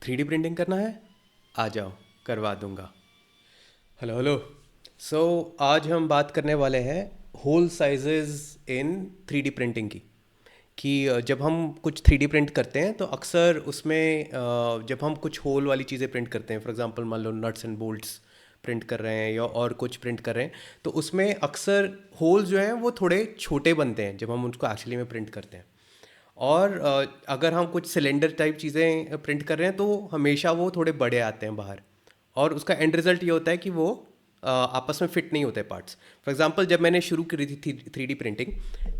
3D printing करना है? आ जाओ, करवा दूंगा। Hello hello. सो आज हम बात करने वाले हैं होल साइजेस इन 3D प्रिंटिंग की। कि जब हम कुछ 3D प्रिंट करते हैं तो अक्सर उसमें जब हम कुछ होल वाली चीज़ें प्रिंट करते हैं, फॉर एग्जांपल मान लो नट्स एंड बोल्ट्स प्रिंट कर रहे हैं या और कुछ प्रिंट कर रहे हैं, तो उसमें अक्सर होल्स जो हैं वो थोड़े छोटे बनते हैं जब हम उनको एक्चुअली में प्रिंट करते हैं। और अगर हम कुछ सिलेंडर टाइप चीज़ें प्रिंट कर रहे हैं तो हमेशा वो थोड़े बड़े आते हैं बाहर। और उसका एंड रिज़ल्ट ये होता है कि वो आपस में फिट नहीं होते पार्ट्स। फॉर एग्जांपल जब मैंने शुरू करी थी 3D प्रिंटिंग,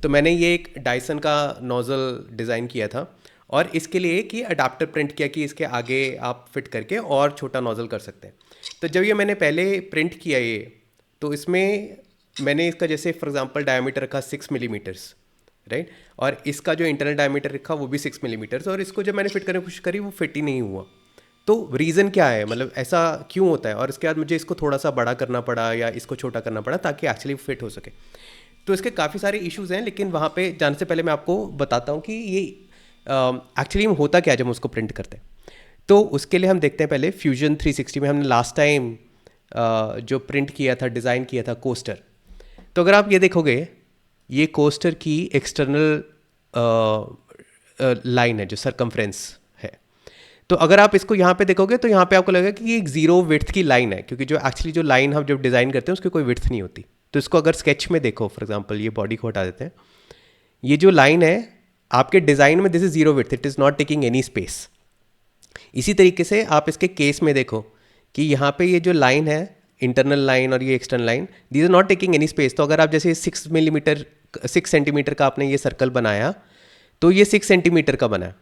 तो मैंने ये एक डायसन का नोज़ल डिज़ाइन किया था और इसके लिए कि अडाप्टर प्रिंट किया कि इसके आगे आप फिट करके और छोटा नोज़ल कर सकते हैं। तो जब ये मैंने पहले प्रिंट किया ये, तो इसमें मैंने इसका जैसे फॉर एग्जांपल डायमीटर रखा 6 मिलीमीटर्स, राइट। और इसका जो इंटरनल डायमीटर रखा वो भी 6 मिलीमीटर्स, और इसको जब मैंने फिट करने की कोशिश करी वो फिट ही नहीं हुआ। तो रीज़न क्या है, मतलब ऐसा क्यों होता है, और इसके बाद मुझे इसको थोड़ा सा बड़ा करना पड़ा या इसको छोटा करना पड़ा ताकि एक्चुअली फिट हो सके। तो इसके काफ़ी सारे इश्यूज़ हैं, लेकिन वहाँ पे जाने से पहले मैं आपको बताता हूँ कि ये एक्चुअली में होता क्या है जब हम उसको प्रिंट करते हैं। तो उसके लिए हम देखते हैं पहले फ्यूजन 360 में हमने लास्ट टाइम जो प्रिंट किया था, डिज़ाइन किया था कोस्टर। तो अगर आप ये देखोगे, ये कोस्टर की एक्सटर्नल लाइन है जो सरकमफ्रेंस है। तो अगर आप इसको यहाँ पे देखोगे तो यहाँ पे आपको लगेगा कि ये एक जीरो विड्थ की लाइन है, क्योंकि जो एक्चुअली जो लाइन हम जब डिज़ाइन करते हैं उसकी कोई विड्थ नहीं होती। तो इसको अगर स्केच में देखो, फॉर एग्जांपल ये बॉडी को हटा देते हैं, ये जो लाइन है आपके डिज़ाइन में, this is zero width, it is not taking any space. इसी तरीके से आप इसके केस में देखो कि यहाँ पे ये जो लाइन है, इंटरनल लाइन और ये external line, these are not taking any space. तो अगर आप जैसे 6 मिलीमीटर 6 सेंटीमीटर का आपने ये सर्कल बनाया, तो ये 6 सेंटीमीटर का बना,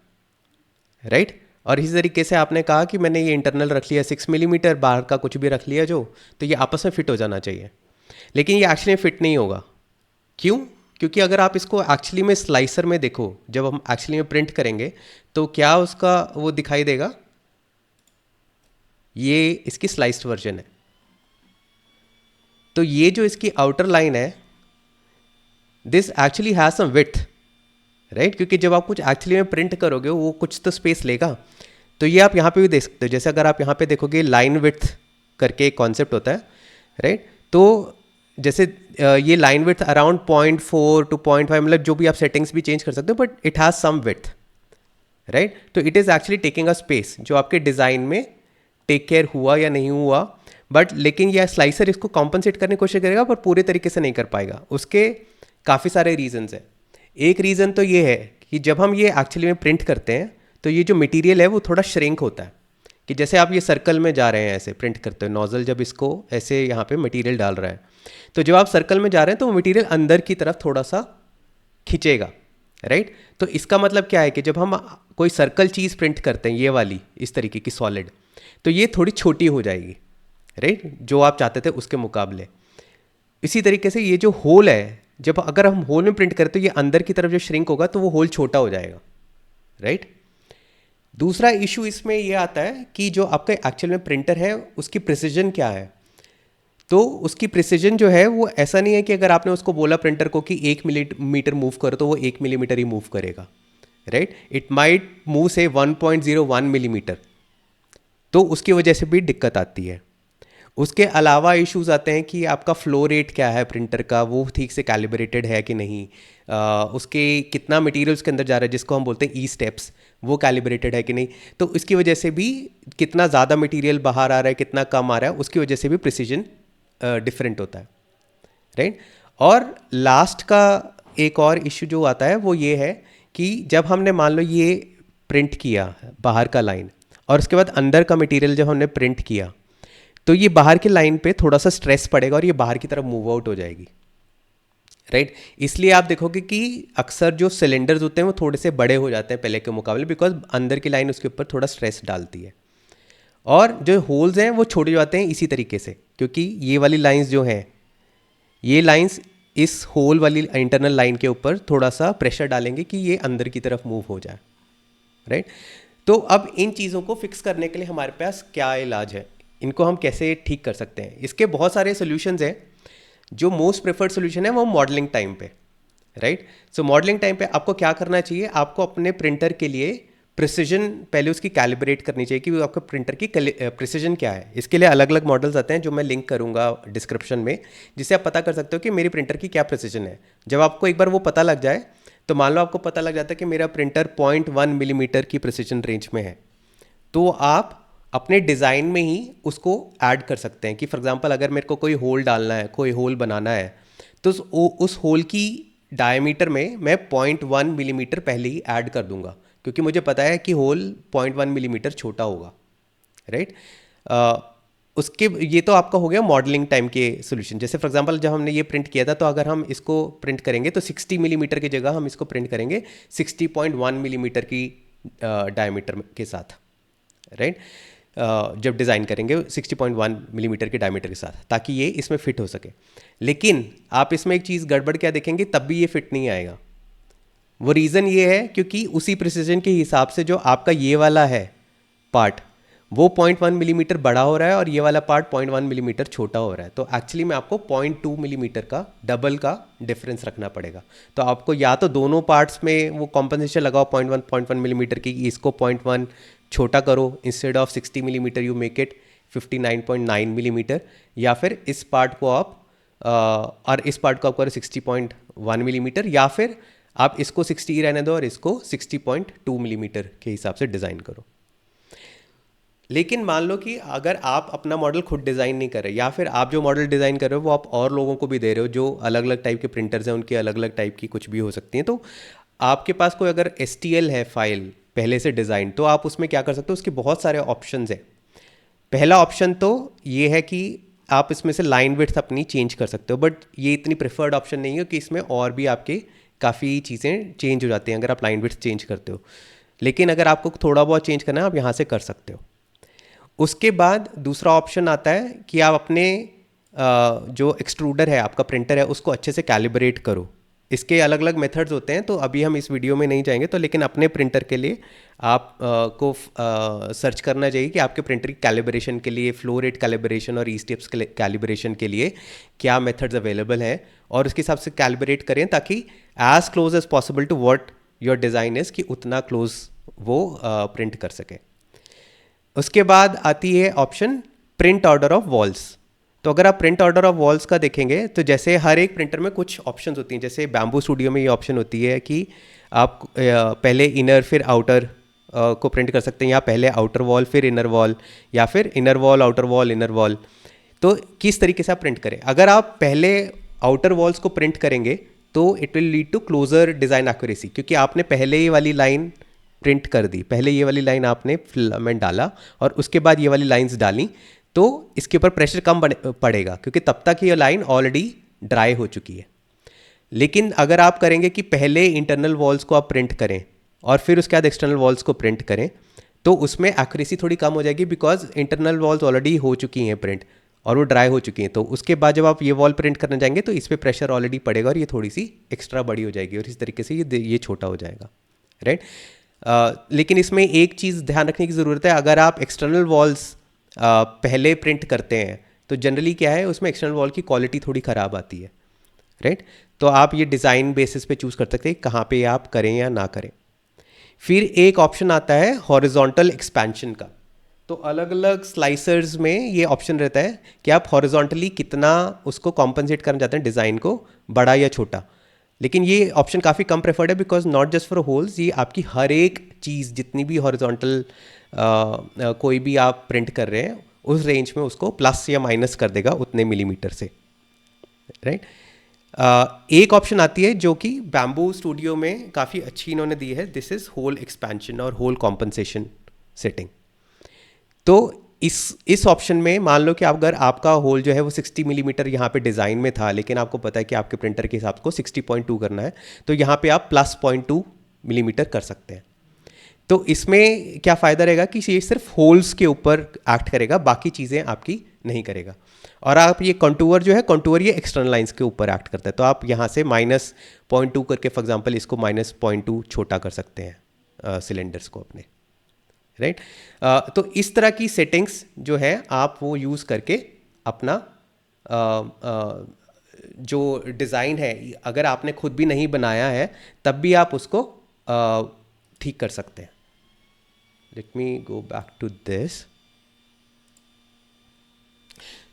राइट। और इसी तरीके से आपने कहा कि मैंने ये इंटरनल रख लिया 6 मिलीमीटर, बाहर का कुछ भी रख लिया जो, तो ये आपस में फिट हो जाना चाहिए। लेकिन ये एक्चुअली फिट नहीं होगा। क्यों? क्योंकि अगर आप इसको एक्चुअली में स्लाइसर में देखो, जब हम एक्चुअली में प्रिंट करेंगे तो क्या उसका वो दिखाई देगा, ये इसकी स्लाइस्ड वर्जन है। तो ये जो इसकी आउटर लाइन है, this actually has some width, right. क्योंकि जब आप कुछ एक्चुअली में प्रिंट करोगे वो कुछ तो स्पेस लेगा। तो ये आप यहाँ पे भी देख सकते हो, जैसे अगर आप यहाँ पे देखोगे लाइन विड्थ करके एक कॉन्सेप्ट होता है, राइट। तो जैसे ये लाइन विड्थ अराउंड 0.4 to 0.5, मतलब जो भी आप सेटिंग्स भी चेंज कर सकते हो, but it has some width, right. तो it is actually taking a space जो आपके डिज़ाइन में टेक केयर हुआ या नहीं हुआ। बट लेकिन यह स्लाइसर इसको कॉम्पनसेट करने की कोशिश करेगा पर पूरे तरीके से नहीं कर पाएगा। उसके काफ़ी सारे रीजंस हैं। एक रीज़न तो ये है कि जब हम ये एक्चुअली में प्रिंट करते हैं तो ये जो मटेरियल है वो थोड़ा श्रिंक होता है। कि जैसे आप ये सर्कल में जा रहे हैं, ऐसे प्रिंट करते हो, नोज़ल जब इसको ऐसे यहाँ पे मटेरियल डाल रहा है, तो जब आप सर्कल में जा रहे हैं तो वो मटेरियल अंदर की तरफ थोड़ा सा खींचेगा, राइट। तो इसका मतलब क्या है कि जब हम कोई सर्कल चीज़ प्रिंट करते हैं, ये वाली इस तरीके की सॉलिड, तो ये थोड़ी छोटी हो जाएगी, राइट, जो आप चाहते थे उसके मुकाबले। इसी तरीके से ये जो होल है, जब अगर हम होल में प्रिंट करें तो ये अंदर की तरफ जो श्रिंक होगा तो वो होल छोटा हो जाएगा, राइट। दूसरा इशू इसमें ये आता है कि जो आपका एक्चुअल में प्रिंटर है उसकी प्रिसीजन क्या है। तो उसकी प्रिसीजन जो है वो ऐसा नहीं है कि अगर आपने उसको बोला प्रिंटर को कि 1 मिलीमीटर मूव करो तो वो 1 मिलीमीटर ही मूव करेगा, राइट। इट माइट मूव से 1.01 मिलीमीटर। तो उसकी वजह से भी दिक्कत आती है। उसके अलावा इश्यूज आते हैं कि आपका फ्लो रेट क्या है प्रिंटर का, वो ठीक से कैलिब्रेटेड है कि नहीं, उसके कितना मटेरियल उसके अंदर जा रहा है जिसको हम बोलते हैं ई स्टेप्स, वो कैलिब्रेटेड है कि नहीं। तो इसकी वजह से भी कितना ज़्यादा मटेरियल बाहर आ रहा है, कितना कम आ रहा है, उसकी वजह से भी प्रिसीजन डिफरेंट होता है, राइट। और लास्ट का एक और इशू जो आता है वो ये है कि जब हमने मान लो ये प्रिंट किया बाहर का लाइन, और उसके बाद अंदर का मटेरियल जब हमने प्रिंट किया, तो ये बाहर की लाइन पे थोड़ा सा स्ट्रेस पड़ेगा और ये बाहर की तरफ मूव आउट हो जाएगी, राइट। इसलिए आप देखोगे कि अक्सर जो सिलेंडर्स होते हैं वो थोड़े से बड़े हो जाते हैं पहले के मुकाबले, बिकॉज अंदर की लाइन उसके ऊपर थोड़ा स्ट्रेस डालती है। और जो होल्स हैं वो छोटे जाते हैं इसी तरीके से, क्योंकि ये वाली लाइंस जो हैं, ये लाइंस इस होल वाली इंटरनल लाइन के ऊपर थोड़ा सा प्रेशर डालेंगे कि ये अंदर की तरफ मूव हो जाए, राइट। तो अब इन चीज़ों को फिक्स करने के लिए हमारे पास क्या इलाज है, इनको हम कैसे ठीक कर सकते हैं। इसके बहुत सारे सोल्यूशंस हैं। जो मोस्ट प्रेफर्ड सोल्यूशन है वो मॉडलिंग टाइम पे, राइट। सो मॉडलिंग टाइम पे आपको क्या करना चाहिए, आपको अपने प्रिंटर के लिए प्रिसिजन पहले उसकी कैलिब्रेट करनी चाहिए कि वो आपका प्रिंटर की प्रिसिजन क्या है। इसके लिए अलग अलग मॉडल्स आते हैं जो मैं लिंक करूंगा डिस्क्रिप्शन में, जिससे आप पता कर सकते हो कि मेरी प्रिंटर की क्या प्रिसिजन है। जब आपको एक बार वो पता लग जाए, तो मान लो आपको पता लग जाता है कि मेरा प्रिंटर 0.1 मिलीमीटर की प्रिसिजन रेंज में है, तो आप अपने डिज़ाइन में ही उसको ऐड कर सकते हैं कि फॉर एग्जांपल अगर मेरे को कोई होल डालना है, कोई होल बनाना है, तो उस होल की डायमीटर में मैं 0.1 मिलीमीटर पहले ही ऐड कर दूंगा, क्योंकि मुझे पता है कि होल 0.1 मिलीमीटर छोटा होगा, राइट। उसके ये तो आपका हो गया मॉडलिंग टाइम के सोल्यूशन। जैसे फॉर एग्जांपल जब हमने ये प्रिंट किया था, तो अगर हम इसको प्रिंट करेंगे तो 60 मिलीमीटर की जगह हम इसको प्रिंट करेंगे 60.1 मिलीमीटर की डायमीटर के साथ, राइट। जब डिज़ाइन करेंगे 60.1 मिलीमीटर के डायमीटर के साथ, ताकि ये इसमें फिट हो सके। लेकिन आप इसमें एक चीज़ गड़बड़ क्या देखेंगे, तब भी ये फिट नहीं आएगा। वो रीज़न ये है क्योंकि उसी प्रिसिजन के हिसाब से जो आपका ये वाला है पार्ट, वो 0.1 मिलीमीटर बड़ा हो रहा है और ये वाला पार्ट 0.1 मिलीमीटर छोटा हो रहा है। तो एक्चुअली में आपको 0.2 मिलीमीटर का डबल का डिफरेंस रखना पड़ेगा। तो आपको या तो दोनों पार्ट्स में वो कॉम्पनसेशन लगाओ 0.1 मिलीमीटर की, इसको 0.1 छोटा करो, instead of 60 millimetre you make it 59.9 millimetre, या फिर इस पार्ट को आप और इस पार्ट को आप करो 60.1 मिलीमीटर, या फिर आप इसको 60 रहने दो और इसको 60.2 मिलीमीटर के हिसाब से डिज़ाइन करो। लेकिन मान लो कि अगर आप अपना मॉडल खुद डिज़ाइन नहीं कर रहे, या फिर आप जो मॉडल डिज़ाइन कर रहे हो वो आप और लोगों को भी दे रहे हो, जो अलग अलग टाइप के प्रिंटर्स हैं, उनकी अलग अलग टाइप की कुछ भी हो सकती हैं, तो आपके पास कोई अगर STL है फाइल पहले से डिज़ाइन, तो आप उसमें क्या कर सकते हो, उसके बहुत सारे ऑप्शंस हैं। पहला ऑप्शन तो ये है कि आप इसमें से लाइन विड्थ अपनी चेंज कर सकते हो, बट ये इतनी प्रेफर्ड ऑप्शन नहीं है कि इसमें और भी आपके काफ़ी चीज़ें चेंज हो जाती हैं अगर आप लाइन विड्थ चेंज करते हो। लेकिन अगर आपको थोड़ा बहुत चेंज करना है, आप यहाँ से कर सकते हो। उसके बाद दूसरा ऑप्शन आता है कि आप अपने जो एक्सट्रूडर है, आपका प्रिंटर है, उसको अच्छे से कैलिब्रेट करो। इसके अलग अलग मेथड्स होते हैं, तो अभी हम इस वीडियो में नहीं जाएंगे, तो लेकिन अपने प्रिंटर के लिए आप को सर्च करना चाहिए कि आपके प्रिंटर की कैलिब्रेशन के लिए, फ्लो रेट कैलिब्रेशन और ई-स्टेप्स कैलिब्रेशन के लिए क्या मेथड्स अवेलेबल हैं, और उसके हिसाब से कैलिब्रेट करें ताकि as close as possible to what your design is, कि उतना क्लोज वो प्रिंट कर सके। उसके बाद आती है option print order of walls. तो अगर आप प्रिंट ऑर्डर ऑफ वॉल्स का देखेंगे, तो जैसे हर एक प्रिंटर में कुछ ऑप्शंस होती हैं। जैसे बैम्बू स्टूडियो में ये ऑप्शन होती है कि आप पहले इनर फिर आउटर को प्रिंट कर सकते हैं, या पहले आउटर वॉल फिर इनर वॉल, या फिर inner wall outer wall inner wall. तो किस तरीके से आप प्रिंट करें, अगर आप पहले आउटर वॉल्स को प्रिंट करेंगे तो it will lead to closer design accuracy, क्योंकि आपने पहले ये वाली लाइन प्रिंट कर दी, पहले ये वाली लाइन आपने फिलामेंट डाला और उसके बाद ये वाली लाइंस डाली, तो इसके ऊपर प्रेशर कम पड़ेगा, क्योंकि तब तक ये लाइन ऑलरेडी ड्राई हो चुकी है। लेकिन अगर आप करेंगे कि पहले इंटरनल वॉल्स को आप प्रिंट करें और फिर उसके बाद एक्सटर्नल वॉल्स को प्रिंट करें, तो उसमें एक्यूरेसी थोड़ी कम हो जाएगी, बिकॉज इंटरनल वॉल्स ऑलरेडी हो चुकी हैं प्रिंट और वो ड्राई हो चुकी हैं। तो उसके बाद जब आप ये वॉल प्रिंट करने जाएंगे तो इस पर प्रेशर ऑलरेडी पड़ेगा और ये थोड़ी सी एक्स्ट्रा बड़ी हो जाएगी, और इस तरीके से ये छोटा हो जाएगा, राइट। लेकिन इसमें एक चीज़ ध्यान रखने की ज़रूरत है, अगर आप एक्सटर्नल वॉल्स पहले प्रिंट करते हैं तो जनरली क्या है, उसमें एक्सटर्नल वॉल की क्वालिटी थोड़ी ख़राब आती है, राइट। तो आप ये डिज़ाइन बेसिस पे चूज़ कर सकते हैं कहाँ पे आप करें या ना करें। फिर एक ऑप्शन आता है हॉरिजॉन्टल एक्सपेंशन का। तो अलग अलग स्लाइसर्स में ये ऑप्शन रहता है कि आप हॉरिजॉन्टली कितना उसको कॉम्पनसेट करना चाहते हैं, डिज़ाइन को बड़ा या छोटा। लेकिन ये ऑप्शन काफ़ी कम प्रेफर्ड है, because not just for holes, ये आपकी हर एक चीज़ जितनी भी हॉरिजॉन्टल कोई भी आप प्रिंट कर रहे हैं उस रेंज में उसको प्लस या माइनस कर देगा उतने मिलीमीटर से, राइट। एक ऑप्शन आती है जो कि बैम्बू स्टूडियो में काफ़ी अच्छी इन्होंने दी है, दिस इज़ होल एक्सपेंशन और होल कॉम्पनसेशन सेटिंग। तो इस ऑप्शन में मान लो कि अगर आपका होल जो है वो 60 मिलीमीटर यहाँ पे डिज़ाइन में था, लेकिन आपको पता है कि आपके प्रिंटर के हिसाब को 60.2 करना है, तो यहाँ पे आप प्लस 0.2 मिलीमीटर कर सकते हैं। तो इसमें क्या फ़ायदा रहेगा कि ये सिर्फ होल्स के ऊपर एक्ट करेगा, बाकी चीज़ें आपकी नहीं करेगा। और आप ये कंटूर जो है, कंटूर ये एक्सटर्नल लाइंस के ऊपर एक्ट करता है, तो आप यहाँ से -0.2 करके फॉर एग्जांपल इसको -0.2 छोटा कर सकते हैं सिलेंडर्स को अपने, राइट। तो इस तरह की सेटिंग्स जो है आप वो यूज़ करके अपना जो डिज़ाइन है, अगर आपने खुद भी नहीं बनाया है तब भी आप उसको ठीक कर सकते हैं। Let me go back to this.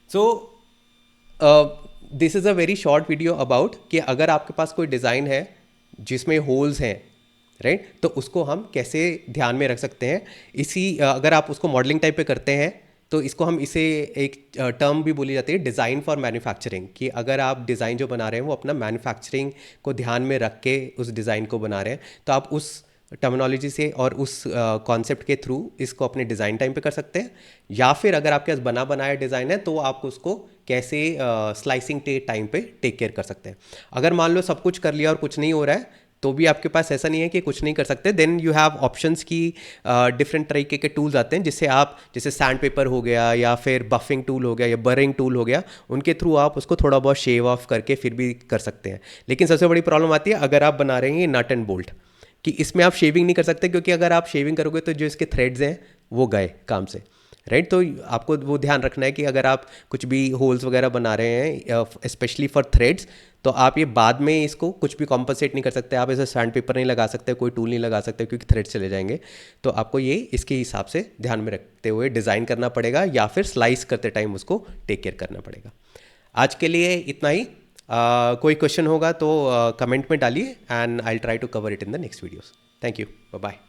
So this is a very short video about कि अगर आपके पास कोई डिज़ाइन है जिसमें होल्स हैं, राइट, तो उसको हम कैसे ध्यान में रख सकते हैं. अगर आप उसको मॉडलिंग टाइप पे करते हैं तो इसको हम इसे एक टर्म भी बोली जाती है, डिज़ाइन फॉर मैन्युफैक्चरिंग, कि अगर आप डिज़ाइन जो बना रहे हैं वो अपना मैन्युफैक्चरिंग को ध्यान में रख के उस डिज़ाइन को बना रहे हैं, तो आप उस टर्मिनोलॉजी से और उस कॉन्सेप्ट के थ्रू इसको अपने डिज़ाइन टाइम पे कर सकते हैं. या फिर अगर आपके पास बना बनाया डिज़ाइन है तो आप उसको कैसे स्लाइसिंग टाइम पे टेक केयर कर सकते हैं. अगर मान लो सब कुछ कर लिया और कुछ नहीं हो रहा है तो भी आपके पास ऐसा नहीं है कि कुछ नहीं कर सकते. देन यू हैव ऑप्शंस की डिफरेंट तरीके के टूल्स आते हैं जिससे आप, जैसे सैंड पेपर हो गया या फिर बफिंग टूल हो गया या बरिंग टूल हो गया, उनके थ्रू आप उसको थोड़ा बहुत शेव ऑफ करके फिर भी कर सकते हैं. लेकिन सबसे बड़ी प्रॉब्लम आती है अगर आप बना रहे हैं नट एंड बोल्ट, कि इसमें आप शेविंग नहीं कर सकते, क्योंकि अगर आप शेविंग करोगे तो जो इसके थ्रेड्स हैं वो गए काम से, राइट. तो आपको वो ध्यान रखना है कि अगर आप कुछ भी होल्स वगैरह बना रहे हैं स्पेशली फॉर थ्रेड्स, तो आप ये बाद में इसको कुछ भी कॉम्पनसेट नहीं कर सकते. आप ऐसे सैंड पेपर नहीं लगा सकते, कोई टूल नहीं लगा सकते, क्योंकि थ्रेड्स चले जाएंगे. तो आपको ये इसके हिसाब से ध्यान में रखते हुए डिज़ाइन करना पड़ेगा या फिर स्लाइस करते टाइम उसको टेक केयर करना पड़ेगा. आज के लिए इतना ही. कोई क्वेश्चन होगा तो कमेंट में डालिए and I will try to cover it in the next videos. Thank you. Bye bye.